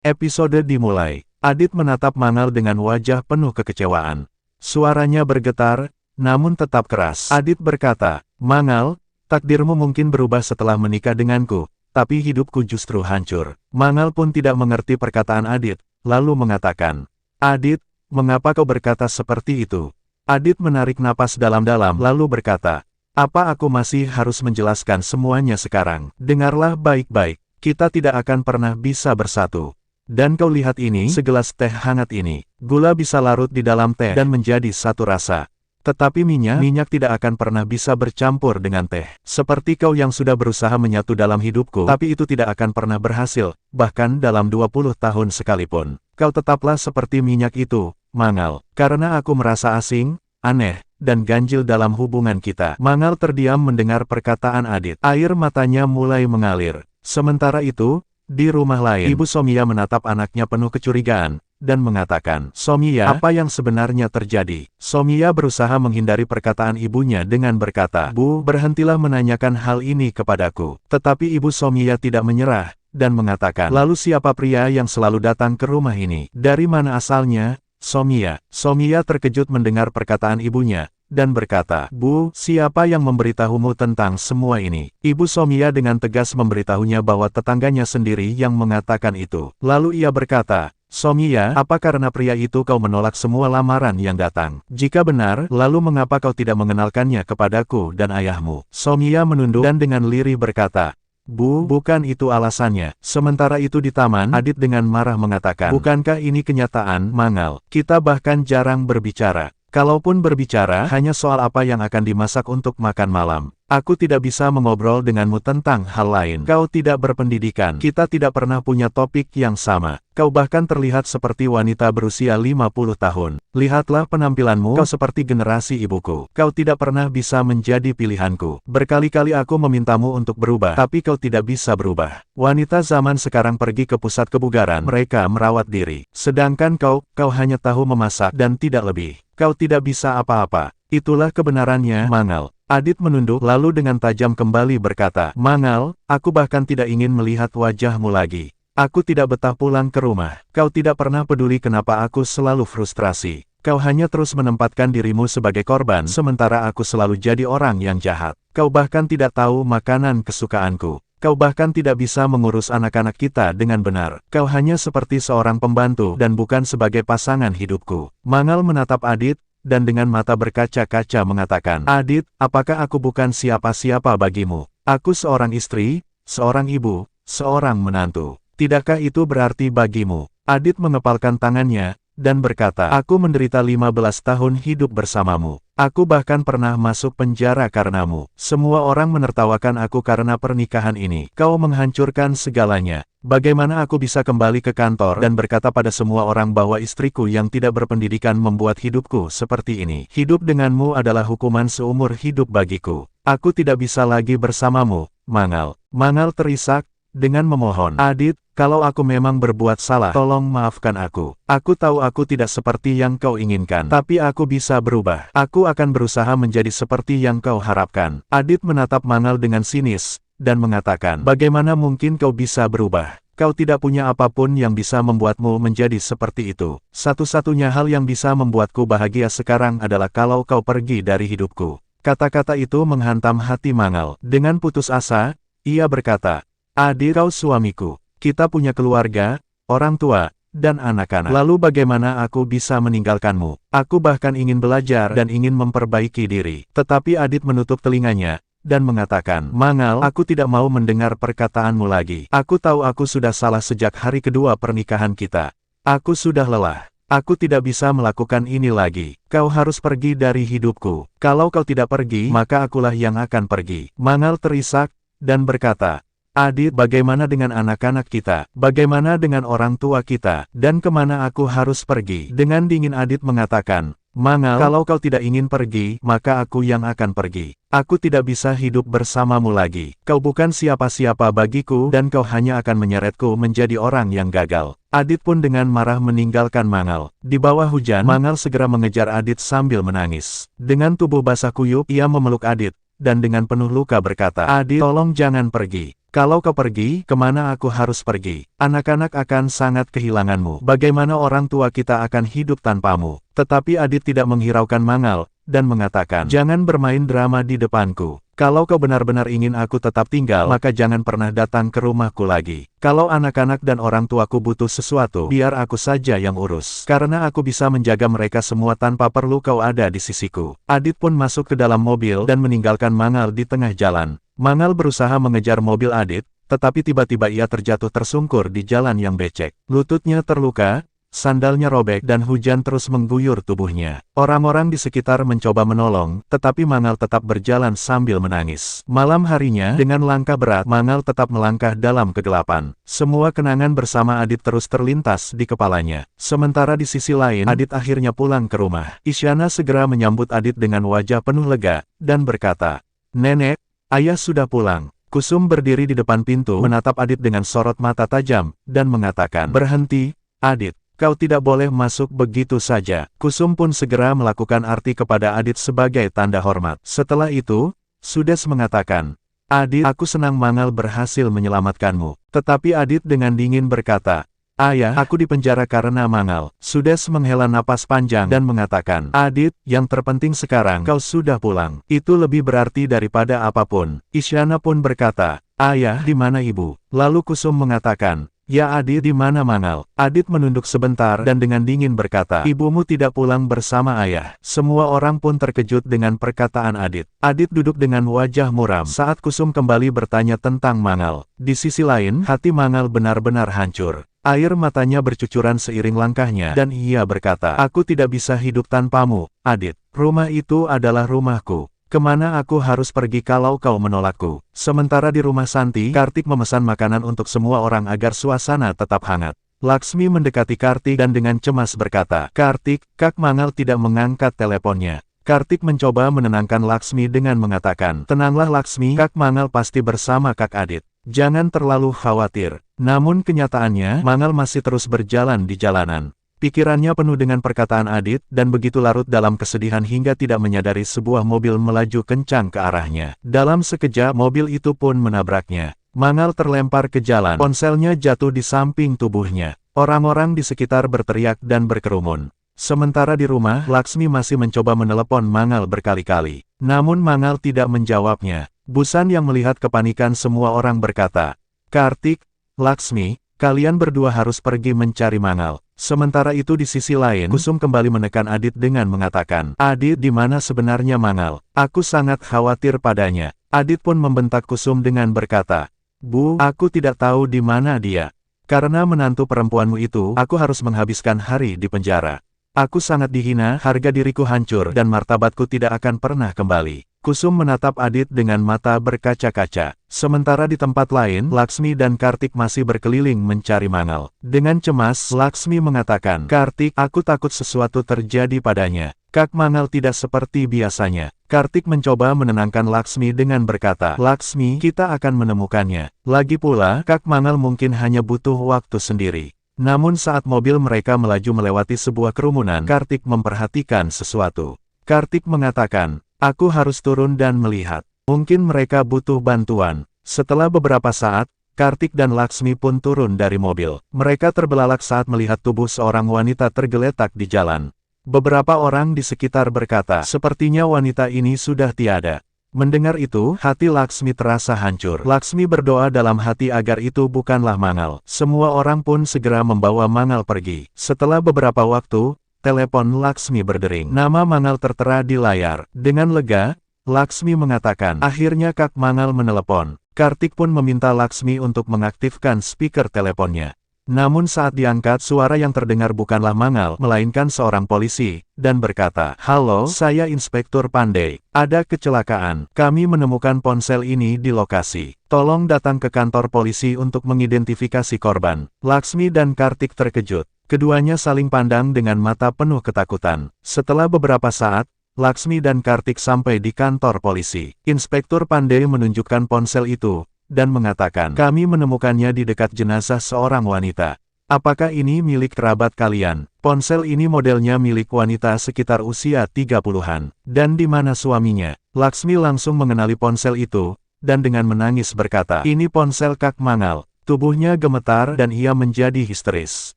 Episode dimulai. Adit menatap Mangal dengan wajah penuh kekecewaan. Suaranya bergetar, namun tetap keras. Adit berkata, "Mangal, takdirmu mungkin berubah setelah menikah denganku, tapi hidupku justru hancur." Mangal pun tidak mengerti perkataan Adit, lalu mengatakan, "Adit, mengapa kau berkata seperti itu?" Adit menarik napas dalam-dalam lalu berkata, "Apa aku masih harus menjelaskan semuanya sekarang? Dengarlah baik-baik, kita tidak akan pernah bisa bersatu. Dan kau lihat ini, segelas teh hangat ini. Gula bisa larut di dalam teh dan menjadi satu rasa. Tetapi minyak tidak akan pernah bisa bercampur dengan teh. Seperti kau yang sudah berusaha menyatu dalam hidupku, tapi itu tidak akan pernah berhasil, bahkan dalam 20 tahun sekalipun. Kau tetaplah seperti minyak itu, Mangal. Karena aku merasa asing, aneh, dan ganjil dalam hubungan kita." Mangal terdiam mendengar perkataan Adit. Air matanya mulai mengalir. Sementara itu, di rumah lain, Ibu Somiya menatap anaknya penuh kecurigaan, dan mengatakan, "Somiya, apa yang sebenarnya terjadi?" Somiya berusaha menghindari perkataan ibunya dengan berkata, "Bu, berhentilah menanyakan hal ini kepadaku." Tetapi Ibu Somiya tidak menyerah, dan mengatakan, "Lalu siapa pria yang selalu datang ke rumah ini? Dari mana asalnya, Somiya?" Somiya terkejut mendengar perkataan ibunya, dan berkata, "Bu, siapa yang memberitahumu tentang semua ini?" Ibu Somiya dengan tegas memberitahunya bahwa tetangganya sendiri yang mengatakan itu. Lalu ia berkata, "Somiya, apa karena pria itu kau menolak semua lamaran yang datang? Jika benar, lalu mengapa kau tidak mengenalkannya kepadaku dan ayahmu?" Somiya menunduk dan dengan lirih berkata, "Bu, bukan itu alasannya." Sementara itu di taman, Adit dengan marah mengatakan, "Bukankah ini kenyataan, Mangal? Kita bahkan jarang berbicara. Kalaupun berbicara, hanya soal apa yang akan dimasak untuk makan malam. Aku tidak bisa mengobrol denganmu tentang hal lain. Kau tidak berpendidikan. Kita tidak pernah punya topik yang sama. Kau bahkan terlihat seperti wanita berusia 50 tahun. Lihatlah penampilanmu, kau seperti generasi ibuku. Kau tidak pernah bisa menjadi pilihanku. Berkali-kali aku memintamu untuk berubah, tapi kau tidak bisa berubah. Wanita zaman sekarang pergi ke pusat kebugaran, mereka merawat diri. Sedangkan kau hanya tahu memasak dan tidak lebih. Kau tidak bisa apa-apa. Itulah kebenarannya, Mangal." Adit menunduk lalu dengan tajam kembali berkata, "Mangal, aku bahkan tidak ingin melihat wajahmu lagi. Aku tidak betah pulang ke rumah. Kau tidak pernah peduli kenapa aku selalu frustrasi. Kau hanya terus menempatkan dirimu sebagai korban, sementara aku selalu jadi orang yang jahat. Kau bahkan tidak tahu makanan kesukaanku. Kau bahkan tidak bisa mengurus anak-anak kita dengan benar. Kau hanya seperti seorang pembantu dan bukan sebagai pasangan hidupku." Mangal menatap Adit, dan dengan mata berkaca-kaca mengatakan, "Adit, apakah aku bukan siapa-siapa bagimu? Aku seorang istri, seorang ibu, seorang menantu. Tidakkah itu berarti bagimu?" Adit mengepalkan tangannya, dan berkata, "Aku menderita 15 tahun hidup bersamamu. Aku bahkan pernah masuk penjara karenamu. Semua orang menertawakan aku karena pernikahan ini. Kau menghancurkan segalanya. Bagaimana aku bisa kembali ke kantor dan berkata pada semua orang bahwa istriku yang tidak berpendidikan membuat hidupku seperti ini? Hidup denganmu adalah hukuman seumur hidup bagiku. Aku tidak bisa lagi bersamamu, Mangal." Mangal terisak, dengan memohon, "Adit, kalau aku memang berbuat salah, tolong maafkan aku. Aku tahu aku tidak seperti yang kau inginkan, tapi aku bisa berubah. Aku akan berusaha menjadi seperti yang kau harapkan." Adit menatap Mangal dengan sinis, dan mengatakan, "Bagaimana mungkin kau bisa berubah? Kau tidak punya apapun yang bisa membuatmu menjadi seperti itu. Satu-satunya hal yang bisa membuatku bahagia sekarang adalah kalau kau pergi dari hidupku." Kata-kata itu menghantam hati Mangal. Dengan putus asa, ia berkata, "Adit, kau suamiku. Kita punya keluarga, orang tua, dan anak-anak. Lalu bagaimana aku bisa meninggalkanmu? Aku bahkan ingin belajar dan ingin memperbaiki diri." Tetapi Adit menutup telinganya, dan mengatakan, "Mangal, aku tidak mau mendengar perkataanmu lagi. Aku tahu aku sudah salah sejak hari kedua pernikahan kita. Aku sudah lelah. Aku tidak bisa melakukan ini lagi. Kau harus pergi dari hidupku. Kalau kau tidak pergi, maka akulah yang akan pergi." Mangal terisak, dan berkata, "Adit, bagaimana dengan anak-anak kita? Bagaimana dengan orang tua kita? Dan kemana aku harus pergi?" Dengan dingin Adit mengatakan, "Mangal, kalau kau tidak ingin pergi, maka aku yang akan pergi. Aku tidak bisa hidup bersamamu lagi. Kau bukan siapa-siapa bagiku dan kau hanya akan menyeretku menjadi orang yang gagal." Adit pun dengan marah meninggalkan Mangal. Di bawah hujan, Mangal segera mengejar Adit sambil menangis. Dengan tubuh basah kuyup, ia memeluk Adit, dan dengan penuh luka berkata, "Adit, tolong jangan pergi. Kalau kau pergi, kemana aku harus pergi? Anak-anak akan sangat kehilanganmu. Bagaimana orang tua kita akan hidup tanpamu?" Tetapi Adit tidak menghiraukan Mangal, dan mengatakan, "Jangan bermain drama di depanku. Kalau kau benar-benar ingin aku tetap tinggal, maka jangan pernah datang ke rumahku lagi. Kalau anak-anak dan orang tuaku butuh sesuatu, biar aku saja yang urus. Karena aku bisa menjaga mereka semua tanpa perlu kau ada di sisiku." Adit pun masuk ke dalam mobil dan meninggalkan Mangal di tengah jalan. Mangal berusaha mengejar mobil Adit, tetapi tiba-tiba ia terjatuh tersungkur di jalan yang becek. Lututnya terluka, sandalnya robek dan hujan terus mengguyur tubuhnya. Orang-orang di sekitar mencoba menolong, tetapi Mangal tetap berjalan sambil menangis. Malam harinya, dengan langkah berat, Mangal tetap melangkah dalam kegelapan. Semua kenangan bersama Adit terus terlintas di kepalanya. Sementara di sisi lain, Adit akhirnya pulang ke rumah. Isyana segera menyambut Adit dengan wajah penuh lega, dan berkata, "Nenek, ayah sudah pulang." Kusum berdiri di depan pintu, menatap Adit dengan sorot mata tajam, dan mengatakan, "Berhenti, Adit. Kau tidak boleh masuk begitu saja." Kusum pun segera melakukan arti kepada Adit sebagai tanda hormat. Setelah itu, Sudes mengatakan, "Adit, aku senang Mangal berhasil menyelamatkanmu." Tetapi Adit dengan dingin berkata, "Ayah, aku dipenjara karena Mangal." Sudes menghela napas panjang dan mengatakan, "Adit, yang terpenting sekarang kau sudah pulang. Itu lebih berarti daripada apapun." Isyana pun berkata, "Ayah, di mana ibu?" Lalu Kusum mengatakan, "Ya Adit, di mana Mangal?" Adit menunduk sebentar dan dengan dingin berkata, "Ibumu tidak pulang bersama ayah." Semua orang pun terkejut dengan perkataan Adit. Adit duduk dengan wajah muram saat Kusum kembali bertanya tentang Mangal. Di sisi lain, hati Mangal benar-benar hancur. Air matanya bercucuran seiring langkahnya, dan ia berkata, "Aku tidak bisa hidup tanpamu, Adit. Rumah itu adalah rumahku. Kemana aku harus pergi kalau kau menolakku?" Sementara di rumah Santi, Kartik memesan makanan untuk semua orang agar suasana tetap hangat. Laksmi mendekati Kartik dan dengan cemas berkata, "Kartik, Kak Mangal tidak mengangkat teleponnya." Kartik mencoba menenangkan Laksmi dengan mengatakan, "Tenanglah Laksmi, Kak Mangal pasti bersama Kak Adit. Jangan terlalu khawatir." Namun kenyataannya, Mangal masih terus berjalan di jalanan. Pikirannya penuh dengan perkataan Adit, dan begitu larut dalam kesedihan hingga tidak menyadari sebuah mobil melaju kencang ke arahnya. Dalam sekejap, mobil itu pun menabraknya. Mangal terlempar ke jalan, ponselnya jatuh di samping tubuhnya. Orang-orang di sekitar berteriak dan berkerumun. Sementara di rumah, Laksmi masih mencoba menelepon Mangal berkali-kali. Namun Mangal tidak menjawabnya. Busan yang melihat kepanikan semua orang berkata, "Kartik, Laksmi, kalian berdua harus pergi mencari Mangal." Sementara itu di sisi lain, Kusum kembali menekan Adit dengan mengatakan, "Adit, di mana sebenarnya Mangal? Aku sangat khawatir padanya." Adit pun membentak Kusum dengan berkata, "Bu, aku tidak tahu di mana dia. Karena menantu perempuanmu itu, aku harus menghabiskan hari di penjara. Aku sangat dihina, harga diriku hancur, dan martabatku tidak akan pernah kembali." Kusum menatap Adit dengan mata berkaca-kaca. Sementara di tempat lain, Laksmi dan Kartik masih berkeliling mencari Mangal. Dengan cemas, Laksmi mengatakan, "Kartik, aku takut sesuatu terjadi padanya. Kak Mangal tidak seperti biasanya." Kartik mencoba menenangkan Laksmi dengan berkata, "Laksmi, kita akan menemukannya. Lagi pula, Kak Mangal mungkin hanya butuh waktu sendiri." Namun saat mobil mereka melaju melewati sebuah kerumunan, Kartik memperhatikan sesuatu. Kartik mengatakan, "Aku harus turun dan melihat. Mungkin mereka butuh bantuan." Setelah beberapa saat, Kartik dan Laksmi pun turun dari mobil. Mereka terbelalak saat melihat tubuh seorang wanita tergeletak di jalan. Beberapa orang di sekitar berkata, "Sepertinya wanita ini sudah tiada." Mendengar itu, hati Laksmi terasa hancur. Laksmi berdoa dalam hati agar itu bukanlah Mangal. Semua orang pun segera membawa Mangal pergi. Setelah beberapa waktu, telepon Laksmi berdering. Nama Mangal tertera di layar. Dengan lega, Laksmi mengatakan, "Akhirnya Kak Mangal menelepon." Kartik pun meminta Laksmi untuk mengaktifkan speaker teleponnya. Namun saat diangkat, suara yang terdengar bukanlah Mangal, melainkan seorang polisi, dan berkata, "Halo, saya Inspektur Pandey. Ada kecelakaan. Kami menemukan ponsel ini di lokasi. Tolong datang ke kantor polisi untuk mengidentifikasi korban." Laksmi dan Kartik terkejut. Keduanya saling pandang dengan mata penuh ketakutan. Setelah beberapa saat, Laksmi dan Kartik sampai di kantor polisi. Inspektur Pandey menunjukkan ponsel itu, dan mengatakan, "Kami menemukannya di dekat jenazah seorang wanita. Apakah ini milik kerabat kalian?" Ponsel ini modelnya milik wanita sekitar usia 30-an. "Dan di mana suaminya?" Laksmi langsung mengenali ponsel itu, dan dengan menangis berkata, "Ini ponsel Kak Mangal." Tubuhnya gemetar dan ia menjadi histeris.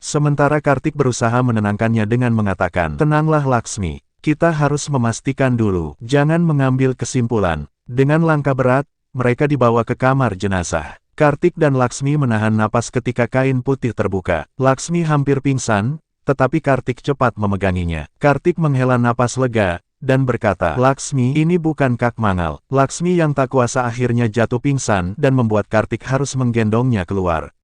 Sementara Kartik berusaha menenangkannya dengan mengatakan, "Tenanglah Laksmi, kita harus memastikan dulu, jangan mengambil kesimpulan." Dengan langkah berat, mereka dibawa ke kamar jenazah. Kartik dan Laksmi menahan napas ketika kain putih terbuka. Laksmi hampir pingsan, tetapi Kartik cepat memeganginya. Kartik menghela napas lega, dan berkata, "Laksmi, ini bukan Kak Mangal." Laksmi yang tak kuasa akhirnya jatuh pingsan dan membuat Kartik harus menggendongnya keluar.